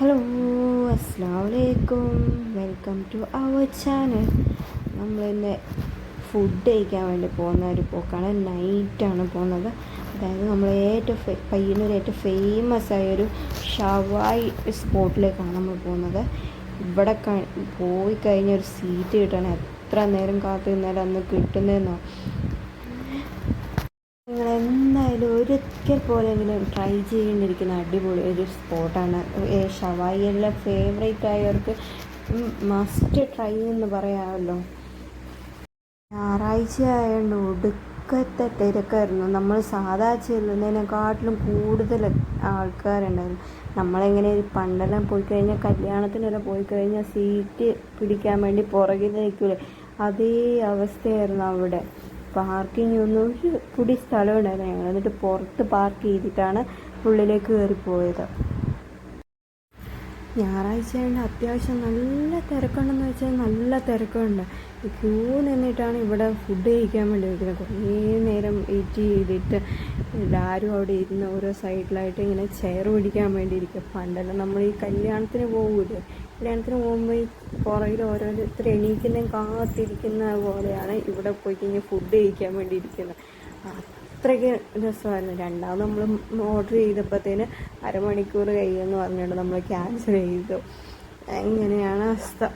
Hello, അസ്സലാമലൈക്കും. Welcome to our channel. നമ്മളിന്ന് food കഴിക്കാൻ വേണ്ടി പോകുന്ന ഒരു പോക്കാണ്. നൈറ്റാണ് പോകുന്നത്. അതായത് നമ്മൾ പയ്യന്നൂർ ഏറ്റവും ഫേമസ് ആയൊരു ഷവായി സ്പോട്ടിലേക്കാണ് നമ്മൾ പോകുന്നത്. ഇവിടെ പോയി കഴിഞ്ഞ ഒരു സീറ്റ് കിട്ടണം. എത്ര നേരം കാത്തു നിന്നാലും അന്ന് കിട്ടുന്നതെന്നോ. നിങ്ങൾ എന്തായാലും ഒരിക്കൽ പോലെങ്കിലും ട്രൈ ചെയ്യേണ്ടിയിരിക്കുന്ന അടിപൊളി ഒരു സ്പോട്ടാണ്. ഷവായിയെല്ലാം ഫേവറേറ്റ് ആയവർക്ക് മസ്റ്റ് ട്രൈ എന്ന് പറയാമല്ലോ. ഞായറാഴ്ച ആയതുകൊണ്ട് ഒടുക്കത്തെ തിരക്കായിരുന്നു. നമ്മൾ സാധാ ചെല്ലുന്നതിനെക്കാട്ടിലും കൂടുതൽ ആൾക്കാരുണ്ടായിരുന്നു. നമ്മളെങ്ങനെ പണ്ടെല്ലാം പോയി കഴിഞ്ഞാൽ കല്യാണത്തിനെല്ലാം പോയി കഴിഞ്ഞാൽ സീറ്റ് പിടിക്കാൻ വേണ്ടി പുറകിൽ നിൽക്കില്ലേ, അതേ അവസ്ഥയായിരുന്നു അവിടെ. പാർക്കിംഗ് ഒന്നും ഒരു പൊടി സ്ഥലം ഉണ്ടായിരുന്നു. ഞങ്ങൾ എന്നിട്ട് പുറത്ത് പാർക്ക് ചെയ്തിട്ടാണ് ഉള്ളിലേക്ക് കയറിപ്പോയത്. ഞായറാഴ്ച ആയതുകൊണ്ട് അത്യാവശ്യം നല്ല തിരക്കുണ്ടെന്ന് വെച്ചാൽ നല്ല തിരക്കുണ്ട്. ക്യൂ നിന്നിട്ടാണ് ഇവിടെ ഫുഡ് കഴിക്കാൻ വേണ്ടി വയ്ക്കുന്നത്. കുറേ നേരം വെയിറ്റ് ചെയ്തിട്ട് എല്ലാവരും അവിടെ ഇരുന്ന് ഓരോ സൈഡിലായിട്ട് ഇങ്ങനെ ചെയർ പിടിക്കാൻ വേണ്ടി ഇരിക്കുക. പണ്ടെല്ലാം നമ്മൾ ഈ കല്യാണത്തിന് പോകില്ലേ, കല്യാണത്തിന് പോകുമ്പോൾ ഈ പുറകിൽ ഓരോരുത്തർ എണീക്കുന്നതും കാത്തിരിക്കുന്ന പോലെയാണ് ഇവിടെ പോയി കഴിഞ്ഞാൽ ഫുഡ് കഴിക്കാൻ വേണ്ടി ഇരിക്കുന്നത്. അത്രയ്ക്ക് രസമായിരുന്നു. രണ്ടാമത് നമ്മൾ ഓർഡർ ചെയ്തപ്പോഴത്തേന് അരമണിക്കൂർ കഴിയുമെന്ന് പറഞ്ഞുകൊണ്ട് നമ്മൾ ക്യാൻസൽ ചെയ്തു. അങ്ങനെയാണ് അവസ്ഥ.